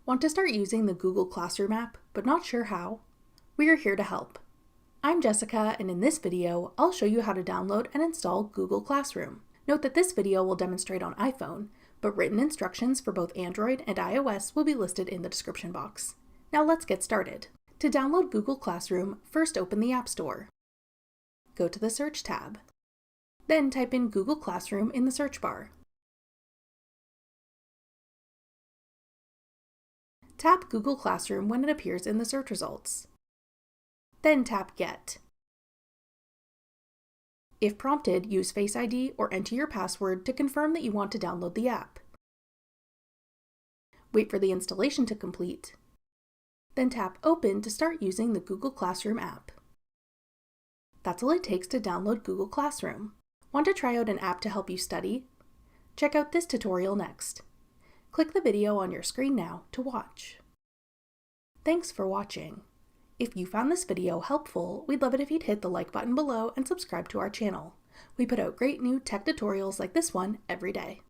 Want to start using the Google Classroom app, but not sure how? We are here to help. I'm Jessica, and in this video, I'll show you how to download and install Google Classroom. Note that this video will demonstrate on iPhone, but written instructions for both Android and iOS will be listed in the description box. Now let's get started. To download Google Classroom, first open the App Store. Go to the Search tab. Then type in Google Classroom in the search bar. Tap Google Classroom when it appears in the search results. Then tap Get. If prompted, use Face ID or enter your password to confirm that you want to download the app. Wait for the installation to complete. Then tap Open to start using the Google Classroom app. That's all it takes to download Google Classroom. Want to try out an app to help you study? Check out this tutorial next. Click the video on your screen now to watch. Thanks for watching. If you found this video helpful, we'd love it if you'd hit the like button below and subscribe to our channel. We put out great new tech tutorials like this one every day.